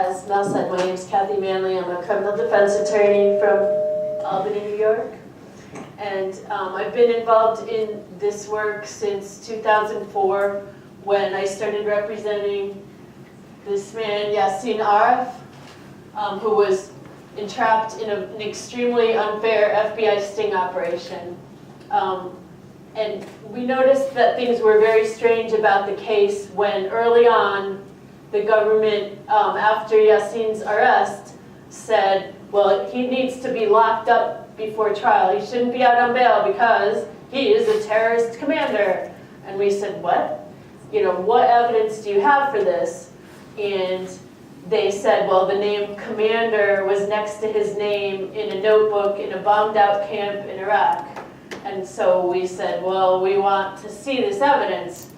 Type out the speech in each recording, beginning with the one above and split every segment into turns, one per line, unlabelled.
as Mel said, my name is Kathy Manley. I'm a criminal defense attorney from Albany, New York. And I've been involved in this work since 2004 when I started representing this man, Yasin Arif, who was entrapped in an extremely unfair FBI sting operation. And we noticed that things were very strange about the case when early on the government, after Yasin's arrest, said, well, he needs to be locked up before trial. He shouldn't be out on bail because he is a terrorist commander. And we said, what? You know, what evidence do you have for this? And they said, well, the name commander was next to his name in a notebook in a bombed out camp in Iraq. And so we said, well, we want to see this evidence.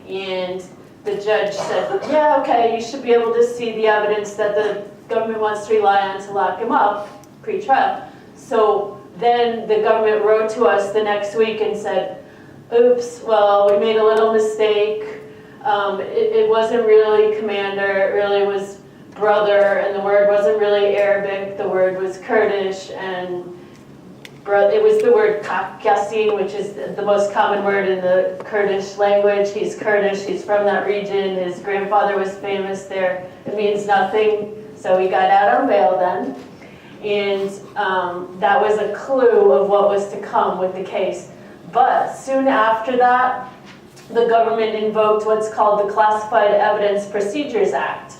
And the judge said, yeah, okay, you should be able to see the evidence that the government wants to rely on to lock him up pre-trial. So then the government wrote to us the next week and said, oops, well, we made a little mistake. It wasn't really commander, it really was brother, and the word wasn't really Arabic, the word was Kurdish, and it was the word Yasin, which is the most common word in the Kurdish language. He's Kurdish, he's from that region, his grandfather was famous there. It means nothing, so he got out on bail then. And that was a clue of what was to come with the case. But soon after that, the government invoked what's called the Classified Evidence Procedures Act.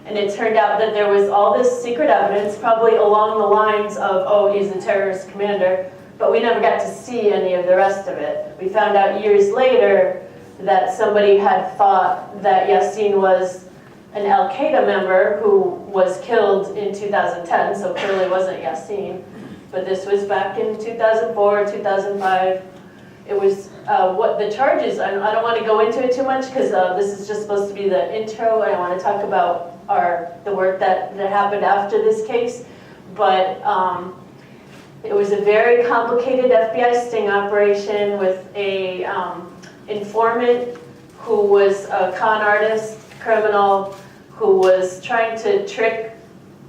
And it turned out that there was all this secret evidence, probably along the lines of, oh, he's a terrorist commander, but we never got to see any of the rest of it. We found out years later that somebody had thought that Yasin was an Al-Qaeda member who was killed in 2010, so clearly wasn't Yasin. But this was back in 2004, 2005. It was what the charges, I don't want to go into it too much because this is just supposed to be the intro, and I want to talk about the work that happened after this case. But it was a very complicated FBI sting operation with a informant who was a con artist, criminal, who was trying to trick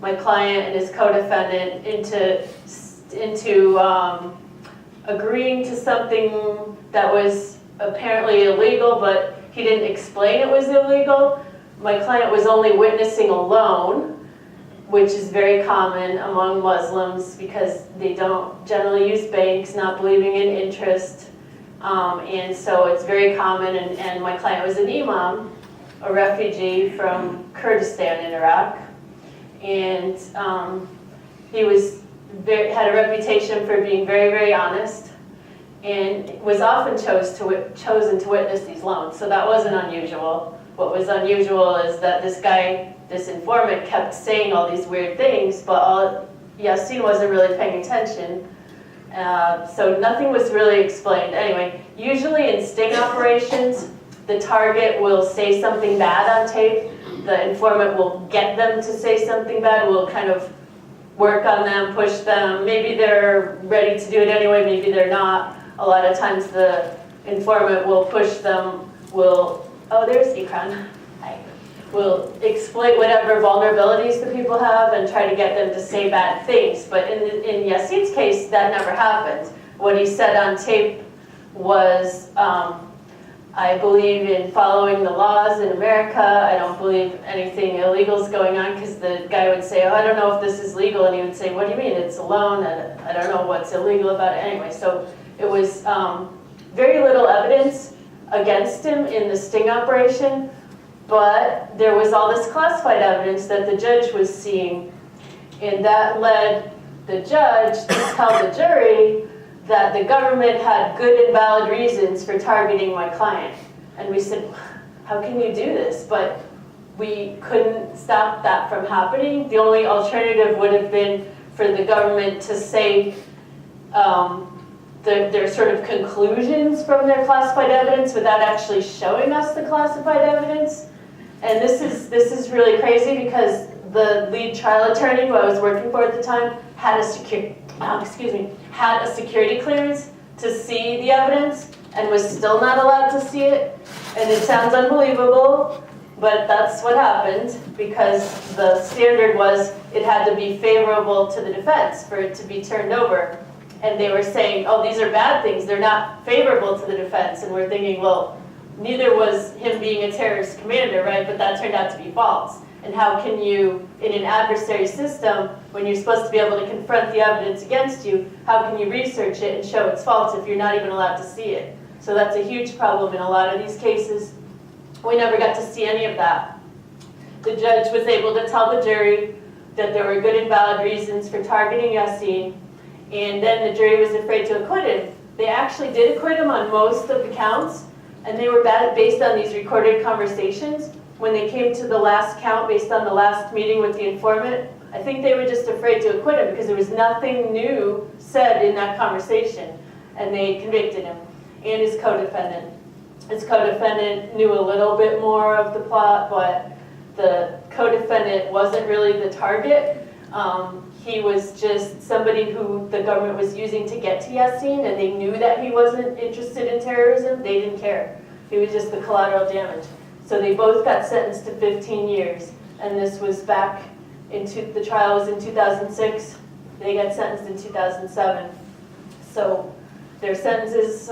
my client and his co-defendant into agreeing to something that was apparently illegal, but he didn't explain it was illegal. My client was only witnessing a loan, which is very common among Muslims because they don't generally use banks, not believing in interest. And so it's very common, and my client was an imam, a refugee from Kurdistan in Iraq. And he had a reputation for being very, very honest, and was often chosen to witness these loans. So that wasn't unusual. What was unusual is that this guy, this informant, kept saying all these weird things, but Yasin wasn't really paying attention. So nothing was really explained. Anyway, usually in sting operations, the target will say something bad on tape. The informant will get them to say something bad, will kind of work on them, push them. Maybe they're ready to do it anyway, maybe they're not. A lot of times the informant will push them, oh, there's Ikran. Hi. Will exploit whatever vulnerabilities the people have and try to get them to say bad things. But in Yasin's case, that never happened. What he said on tape was, I believe in following the laws in America. I don't believe anything illegal is going on, because the guy would say, oh, I don't know if this is legal. And he would say, what do you mean? It's a loan, and I don't know what's illegal about it. Anyway, so it was very little evidence against him in the sting operation, but there was all this classified evidence that the judge was seeing, and that led the judge to tell the jury that the government had good and valid reasons for targeting my client. And we said, how can you do this? But we couldn't stop that from happening. The only alternative would have been for the government to say their sort of conclusions from their classified evidence without actually showing us the classified evidence. And this is really crazy because the lead trial attorney who I was working for at the time had a security clearance to see the evidence and was still not allowed to see it. And it sounds unbelievable, But that's what happened, because the standard was it had to be favorable to the defense for it to be turned over. And they were saying, oh, these are bad things, they're not favorable to the defense. And we're thinking, well, neither was him being a terrorist commander, right? But that turned out to be false. And how can you, in an adversary system, when you're supposed to be able to confront the evidence against you, how can you research it and show it's false if you're not even allowed to see it? So that's a huge problem in a lot of these cases. We never got to see any of that. The judge was able to tell the jury that there were good and valid reasons for targeting Yassin, and then the jury was afraid to acquit him. They actually did acquit him on most of the counts, and they were based on these recorded conversations. When they came to the last count based on the last meeting with the informant, I think they were just afraid to acquit him because there was nothing new said in that conversation, and they convicted him and his co-defendant. His co-defendant knew a little bit more of the plot, but the co-defendant wasn't really the target. He was just somebody who the government was using to get to Yassin, and they knew that he wasn't interested in terrorism. They didn't care. He was just the collateral damage. So they both got sentenced to 15 years, and this was back into, the trial was in 2006. They got sentenced in 2007. So their sentences,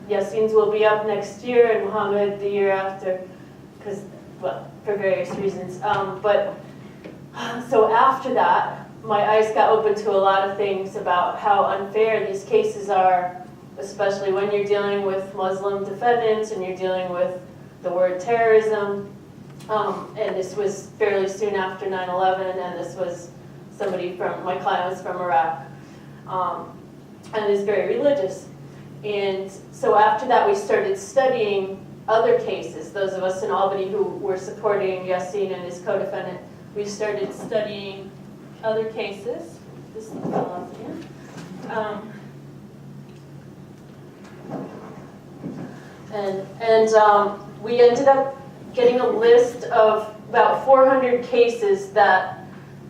Yassin's will be up next year, and Muhammad the year after, because, well, for various reasons. So after that, my eyes got open to a lot of things about how unfair these cases are, especially when you're dealing with Muslim defendants and you're dealing with the word terrorism. And this was fairly soon after 9/11, and this was somebody from, my client was from Iraq, and is very religious. And so after that, we started studying other cases. Those of us in Albany who were supporting Yassin and his co-defendant, we started studying other cases. This fell off again. We ended up getting a list of about 400 cases that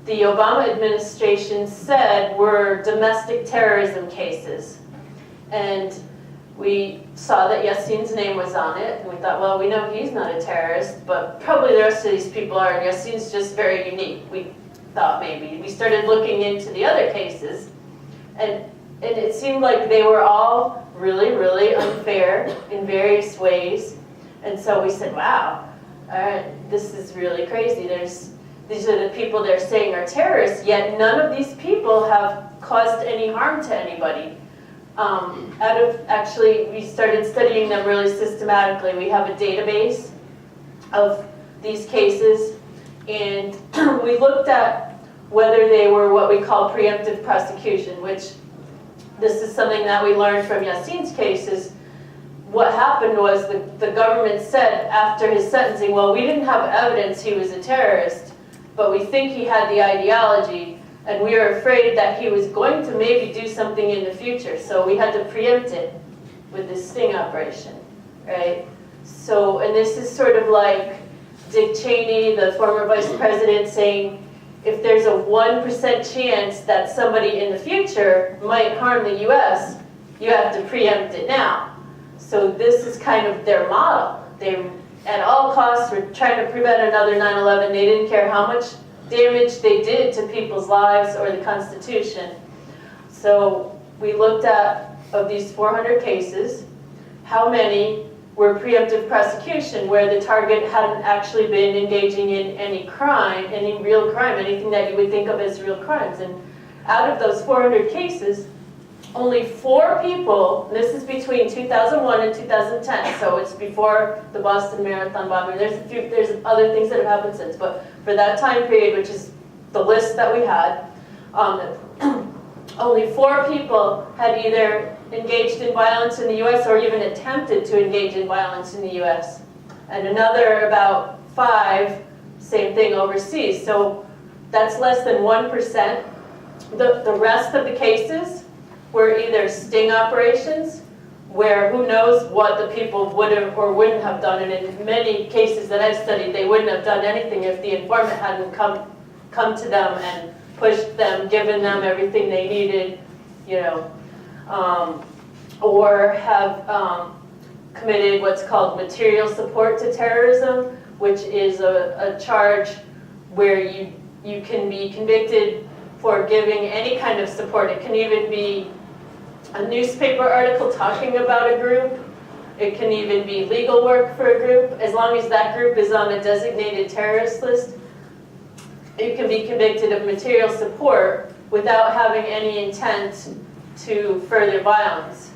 the Obama administration said were domestic terrorism cases. And we saw that Yassin's name was on it, and we thought, well, we know he's not a terrorist, but probably the rest of these people are, and Yassin's just very unique. We thought maybe. We started looking into the other cases, and it seemed like they were all really, really unfair in various ways. And so we said, wow, all right, this is really crazy. These are the people they're saying are terrorists, yet none of these people have caused any harm to anybody. Actually, we started studying them really systematically. We have a database of these cases, and we looked at whether they were what we call preemptive prosecution, which this is something that we learned from Yassin's cases. What happened was the government said after his sentencing, well, we didn't have evidence he was a terrorist, but we think he had the ideology, and we were afraid that he was going to maybe do something in the future, so we had to preempt it with this sting operation, right? So, and this is sort of like Dick Cheney, the former vice president, saying, if there's a 1% chance that somebody in the future might harm the US, you have to preempt it now. So this is kind of their model. They, at all costs, were trying to prevent another 9/11. They didn't care how much damage they did to people's lives or the Constitution. So we looked at, of these 400 cases, how many were preemptive prosecution, where the target hadn't actually been engaging in any crime, any real crime, anything that you would think of as real crimes. And out of those 400 cases, only 4 people, and this is between 2001 and 2010, so it's before the Boston Marathon bombing. There's other things that have happened since, but for that time period, which is the list that we had, only 4 people had either engaged in violence in the U.S. or even attempted to engage in violence in the U.S. And another about 5, same thing overseas. So that's less than 1%. The rest of the cases were either sting operations, where who knows what the people would have or wouldn't have done. And in many cases that I've studied, they wouldn't have done anything if the informant hadn't come to them and pushed them, given them everything they needed, you know, or have committed what's called material support to terrorism, which is a charge where you can be convicted for giving any kind of support. It can even be a newspaper article talking about a group. It can even be legal work for a group. As long as that group is on a designated terrorist list, you can be convicted of material support without having any intent to further violence.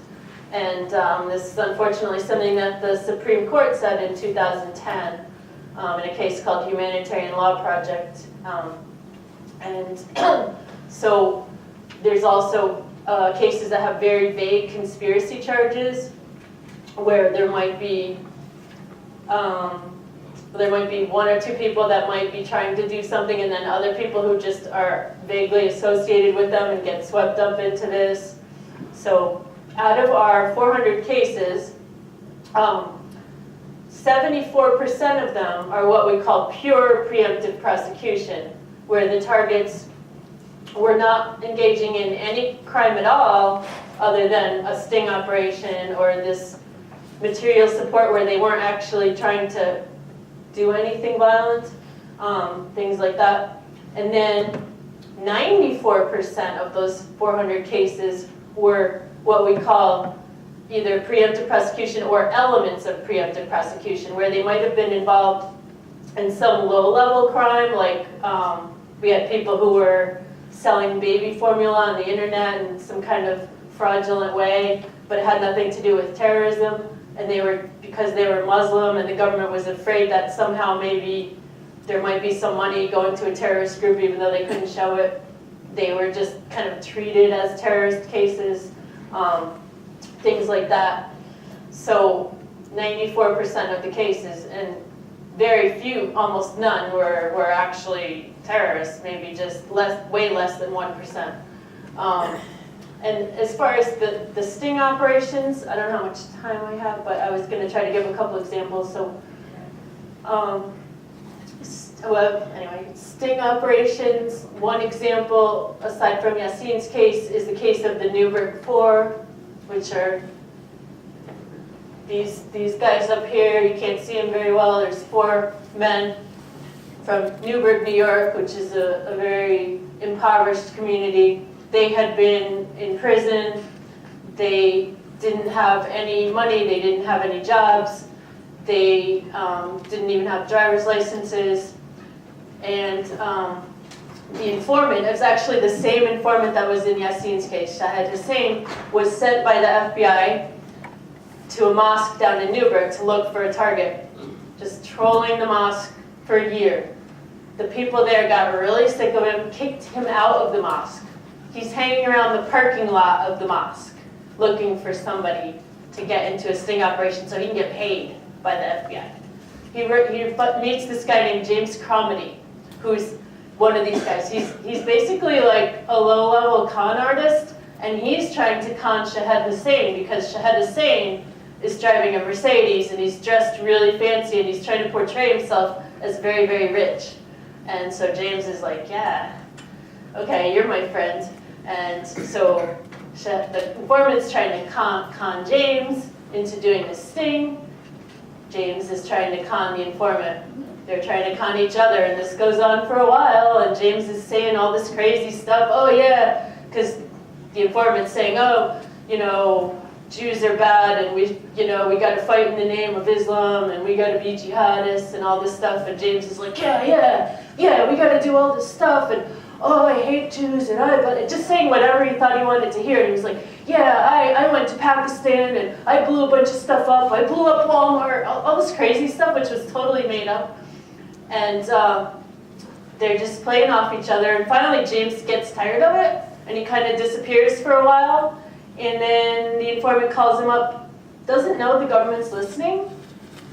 And this is unfortunately something that the Supreme Court said in 2010 in a case called Humanitarian Law Project. And so there's also cases that have very vague conspiracy charges where there might be one or two people that might be trying to do something, and then other people who just are vaguely associated with them and get swept up into this. So out of our 400 cases, 74% of them are what we call pure preemptive prosecution, where the targets were not engaging in any crime at all other than a sting operation or this material support where they weren't actually trying to do anything violent, things like that. And then 94% of those 400 cases were what we call either preemptive prosecution or elements of preemptive prosecution, where they might have been involved in some low-level crime, like we had people who were selling baby formula on the internet in some kind of fraudulent way, but it had nothing to do with terrorism, and because they were Muslim and the government was afraid that somehow maybe there might be some money going to a terrorist group even though they couldn't show it. They were just kind of treated as terrorist cases, things like that. So 94% of the cases, and very few, almost none, were actually terrorists, maybe just way less than 1%. And as far as the sting operations, I don't know how much time I have, but I was going to try to give a couple examples. So, well, anyway, sting operations, one example, aside from Yassin's case, is the case of the Newburgh Four, which are these guys up here. You can't see them very well. There's 4 men from Newburgh, New York, which is a very impoverished community. They had been in prison. They didn't have any money. They didn't have any jobs. They didn't even have driver's licenses. And the informant, it was actually the same informant that was in Yassin's case. Shahid Hussein was sent by the FBI to a mosque down in Newburgh to look for a target, just trolling the mosque for a year. The people there got really sick of him, kicked him out of the mosque. He's hanging around the parking lot of the mosque looking for somebody to get into a sting operation so he can get paid by the FBI. He meets this guy named James Cromedy, who's one of these guys. He's basically like a low-level con artist, and he's trying to con Shahid Hussein because Shahid Hussein is driving a Mercedes and he's dressed really fancy and he's trying to portray himself as very, very rich. And so James is like, yeah, okay, you're my friend. And so the informant's trying to con James into doing this sting. James is trying to con the informant. They're trying to con each other, and this goes on for a while, and James is saying all this crazy stuff. Oh yeah, because the informant's saying, oh, you know, Jews are bad, and we got to fight in the name of Islam, and we got to be jihadists and all this stuff. And James is like, yeah, we got to do all this stuff, and oh, I hate Jews, and but just saying whatever he thought he wanted to hear. And he was like, yeah, I went to Pakistan, and I blew a bunch of stuff up. I blew up Walmart, all this crazy stuff, which was totally made up. And they're just playing off each other. And finally, James gets tired of it, and he kind of disappears for a while. And then the informant calls him up, doesn't know the government's listening,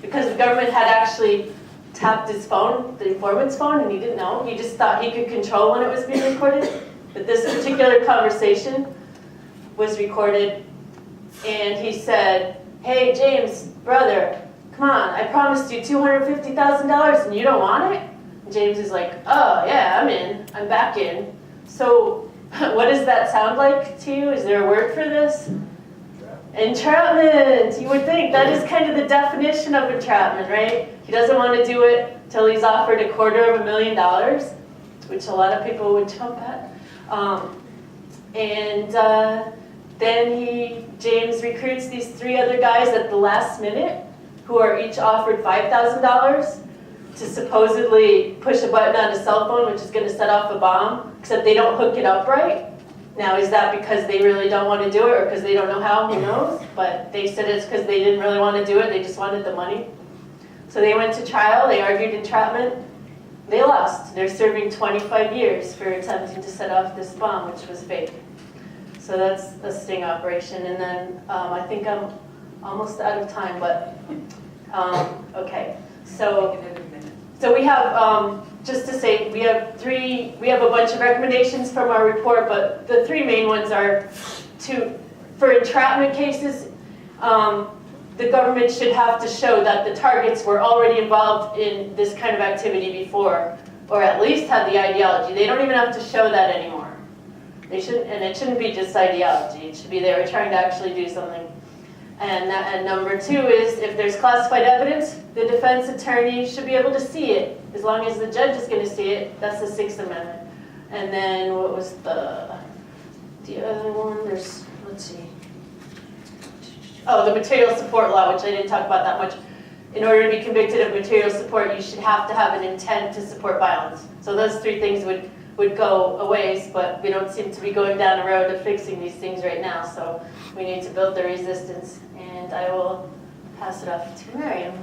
because the government had actually tapped his phone, the informant's phone, and he didn't know. He just thought he could control when it was being recorded. But this particular conversation was recorded, and he said, hey, James, brother, come on, I promised you $250,000 and you don't want it? And James is like, oh, yeah, I'm in. I'm back in. So what does that sound like to you? Is there a word for this? Entrapment! You would think that is kind of the definition of entrapment, right? He doesn't want to do it till he's offered $250,000, which a lot of people would jump at. Then James recruits these 3 other guys at the last minute who are each offered $5,000 to supposedly push a button on a cell phone, which is going to set off a bomb, except they don't hook it up right. Now, is that because they really don't want to do it or because they don't know how? Who knows? But they said it's because they didn't really want to do it. They just wanted the money. So they went to trial. They argued entrapment. They lost. They're serving 25 years for attempting to set off this bomb, which was fake. So that's a sting operation. And then I think I'm almost out of time, but okay. So we have, just to say, we have a bunch of recommendations from our report, but the 3 main ones are for entrapment cases, the government should have to show that the targets were already involved in this kind of activity before, or at least had the ideology. They don't even have to show that anymore. They shouldn't, and it shouldn't be just ideology. It should be they were trying to actually do something. And number 2 is if there's classified evidence, the defense attorney should be able to see it. As long as the judge is going to see it, that's the 6th Amendment. And then what was the other one? Let's see. Oh, the material support law, which I didn't talk about that much. In order to be convicted of material support, you should have to have an intent to support violence. So those 3 things would go a ways, but we don't seem to be going down the road of fixing these things right now. So we need to build the resistance. And I will pass it off to Miriam.